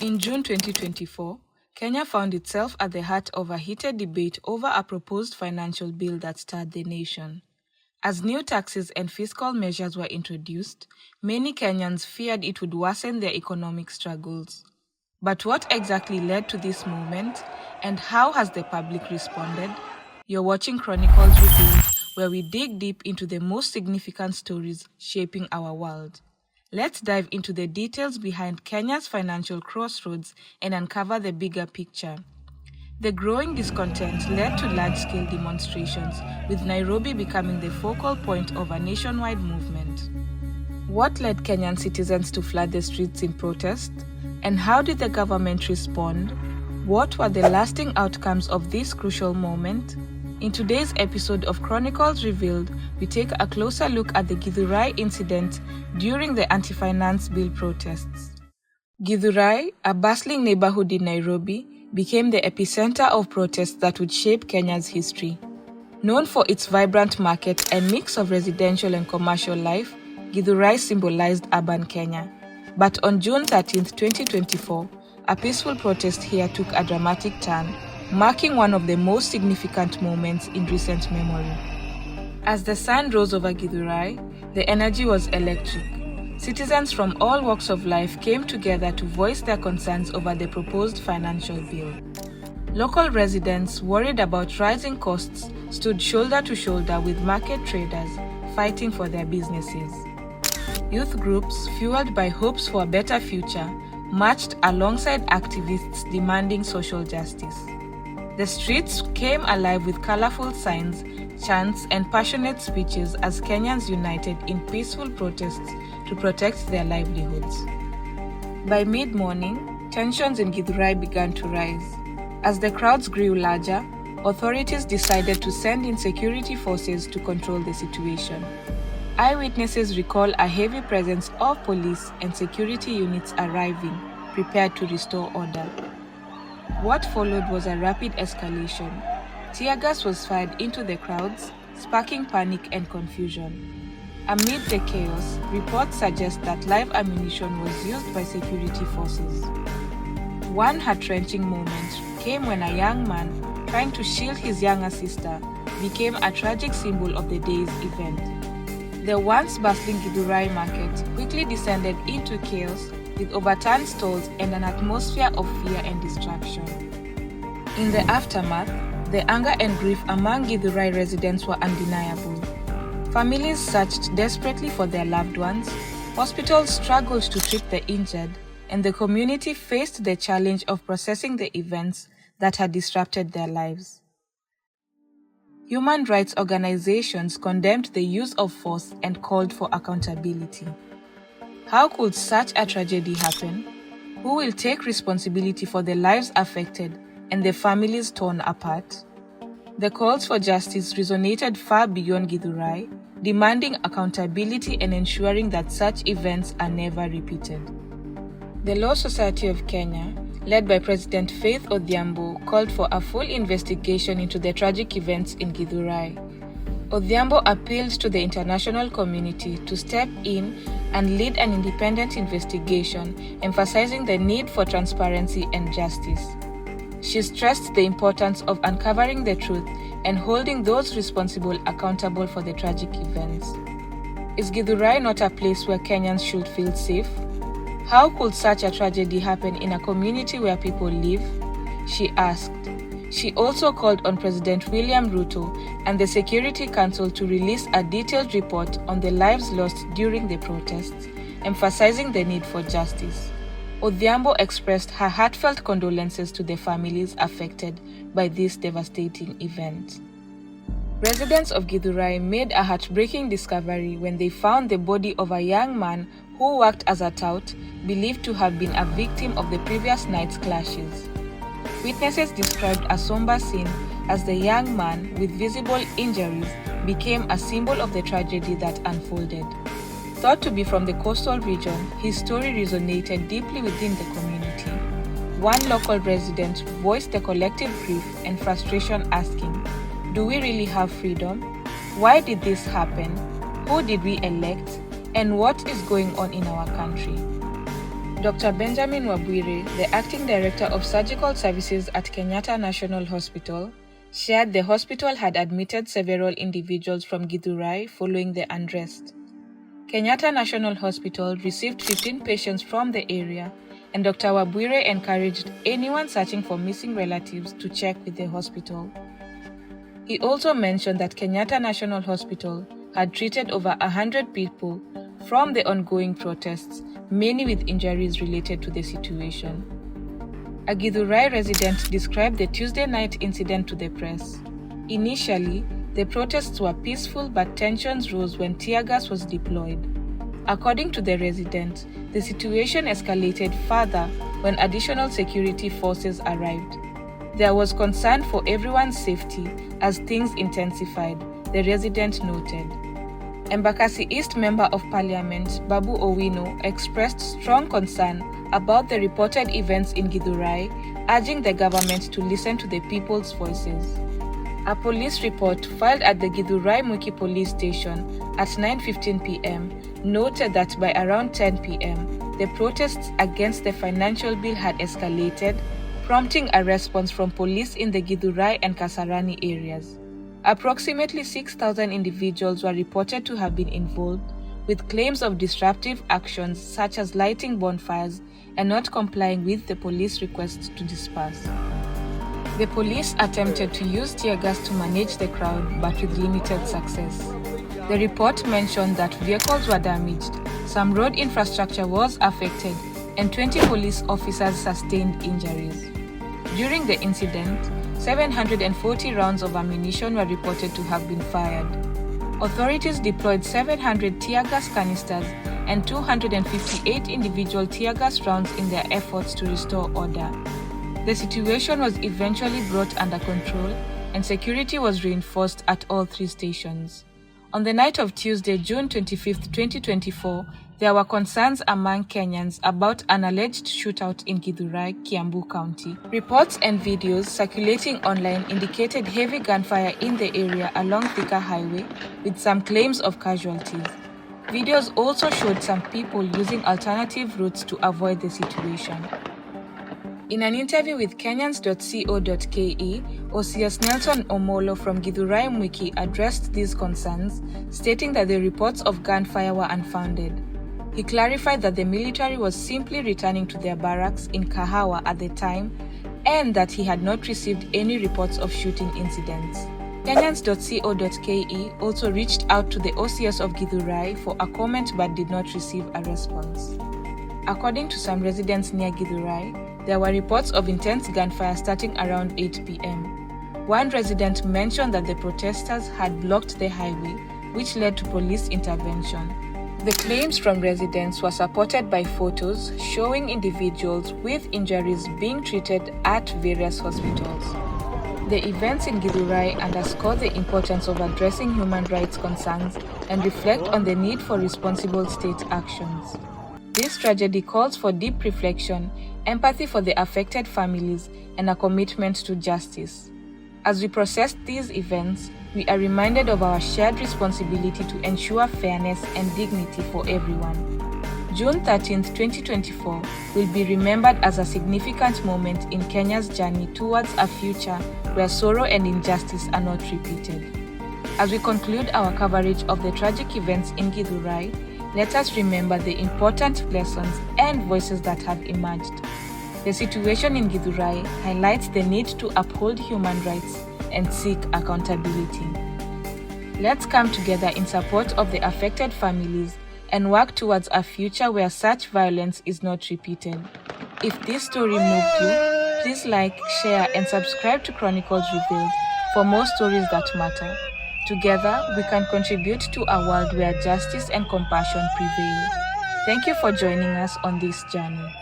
In June 2024, Kenya found itself at the heart of a heated debate over a proposed financial bill that stirred the nation. As new taxes and fiscal measures were introduced, many Kenyans feared it would worsen their economic struggles. But what exactly led to this movement, and how has the public responded? You're watching Chronicles Revealed, where we dig deep into the most significant stories shaping our world. Let's dive into the details behind Kenya's financial crossroads and uncover the bigger picture. The growing discontent led to large-scale demonstrations, with Nairobi becoming the focal point of a nationwide movement. What led Kenyan citizens to flood the streets in protest? And how did the government respond? What were the lasting outcomes of this crucial moment? In today's episode of Chronicles Revealed, we take a closer look at the Githurai incident during the anti-finance bill protests. Githurai, a bustling neighborhood in Nairobi, became the epicenter of protests that would shape Kenya's history. Known for its vibrant market and mix of residential and commercial life, Githurai symbolized urban Kenya. But on June 13, 2024, a peaceful protest here took a dramatic turn, marking one of the most significant moments in recent memory. As the sun rose over Githurai, the energy was electric. Citizens from all walks of life came together to voice their concerns over the proposed financial bill. Local residents, worried about rising costs, stood shoulder to shoulder with market traders fighting for their businesses. Youth groups, fueled by hopes for a better future, marched alongside activists demanding social justice. The streets came alive with colorful signs, chants, and passionate speeches as Kenyans united in peaceful protests to protect their livelihoods. By mid-morning, tensions in Githurai began to rise. As the crowds grew larger, authorities decided to send in security forces to control the situation. Eyewitnesses recall a heavy presence of police and security units arriving, prepared to restore order. What followed was a rapid escalation. Tear gas was fired into the crowds, sparking panic and confusion. Amid the chaos, reports suggest that live ammunition was used by security forces. One heart-wrenching moment came when a young man, trying to shield his younger sister, became a tragic symbol of the day's event. The once bustling Githurai market quickly descended into chaos, with overturned stalls and an atmosphere of fear and distraction. In the aftermath, the anger and grief among Githurai residents were undeniable. Families searched desperately for their loved ones, hospitals struggled to treat the injured, and the community faced the challenge of processing the events that had disrupted their lives. Human rights organizations condemned the use of force and called for accountability. How could such a tragedy happen? Who will take responsibility for the lives affected and the families torn apart? The calls for justice resonated far beyond Githurai, demanding accountability and ensuring that such events are never repeated. The Law Society of Kenya, led by President Faith Odhiambo, called for a full investigation into the tragic events in Githurai. Odhiambo appealed to the international community to step in and lead an independent investigation, emphasizing the need for transparency and justice. She stressed the importance of uncovering the truth and holding those responsible accountable for the tragic events. Is Githurai not a place where Kenyans should feel safe? How could such a tragedy happen in a community where people live? She asked. She also called on President William Ruto and the Security Council to release a detailed report on the lives lost during the protests, emphasizing the need for justice. Odhiambo expressed her heartfelt condolences to the families affected by this devastating event. Residents of Githurai made a heartbreaking discovery when they found the body of a young man who worked as a tout, believed to have been a victim of the previous night's clashes. Witnesses described a somber scene as the young man, with visible injuries, became a symbol of the tragedy that unfolded. Thought to be from the coastal region, his story resonated deeply within the community. One local resident voiced the collective grief and frustration, asking, "Do we really have freedom? Why did this happen? Who did we elect? And what is going on in our country?" Dr. Benjamin Wabwire, the acting director of surgical services at Kenyatta National Hospital, shared the hospital had admitted several individuals from Githurai following the unrest. Kenyatta National Hospital received 15 patients from the area, and Dr. Wabwire encouraged anyone searching for missing relatives to check with the hospital. He also mentioned that Kenyatta National Hospital had treated over 100 people from the ongoing protests, many with injuries related to the situation. A Githurai resident described the Tuesday night incident to the press. Initially, the protests were peaceful, but tensions rose when tear gas was deployed. According to the resident, the situation escalated further when additional security forces arrived. There was concern for everyone's safety as things intensified, the resident noted. Embakasi East Member of Parliament Babu Owino expressed strong concern about the reported events in Githurai, urging the government to listen to the people's voices. A police report filed at the Githurai Mwiki police station at 9:15 p.m. noted that by around 10 p.m., the protests against the financial bill had escalated, prompting a response from police in the Githurai and Kasarani areas. Approximately 6,000 individuals were reported to have been involved, with claims of disruptive actions such as lighting bonfires and not complying with the police requests to disperse. The police attempted to use tear gas to manage the crowd, but with limited success. The report mentioned that vehicles were damaged, some road infrastructure was affected, and 20 police officers sustained injuries. During the incident, 740 rounds of ammunition were reported to have been fired. Authorities deployed 700 tear gas canisters and 258 individual tear gas rounds in their efforts to restore order. The situation was eventually brought under control, and security was reinforced at all three stations. On the night of Tuesday, June 25, 2024, there were concerns among Kenyans about an alleged shootout in Githurai, Kiambu County. Reports and videos circulating online indicated heavy gunfire in the area along Thika Highway, with some claims of casualties. Videos also showed some people using alternative routes to avoid the situation. In an interview with Kenyans.co.ke, OCS Nelson Omolo from Githurai Mwiki addressed these concerns, stating that the reports of gunfire were unfounded. He clarified that the military was simply returning to their barracks in Kahawa at the time, and that he had not received any reports of shooting incidents. Kenyans.co.ke also reached out to the OCS of Githurai for a comment but did not receive a response. According to some residents near Githurai, there were reports of intense gunfire starting around 8 p.m. One resident mentioned that the protesters had blocked the highway, which led to police intervention. The claims from residents were supported by photos showing individuals with injuries being treated at various hospitals. The events in Githurai underscore the importance of addressing human rights concerns and reflect on the need for responsible state actions. This tragedy calls for deep reflection, empathy for the affected families, and a commitment to justice. As we process these events, we are reminded of our shared responsibility to ensure fairness and dignity for everyone. June 13, 2024 will be remembered as a significant moment in Kenya's journey towards a future where sorrow and injustice are not repeated. As we conclude our coverage of the tragic events in Githurai, let us remember the important lessons and voices that have emerged. The situation in Githurai highlights the need to uphold human rights and seek accountability. Let's come together in support of the affected families and work towards a future where such violence is not repeated. If this story moved you, please like, share, and subscribe to Chronicles Revealed for more stories that matter. Together, we can contribute to a world where justice and compassion prevail. Thank you for joining us on this journey.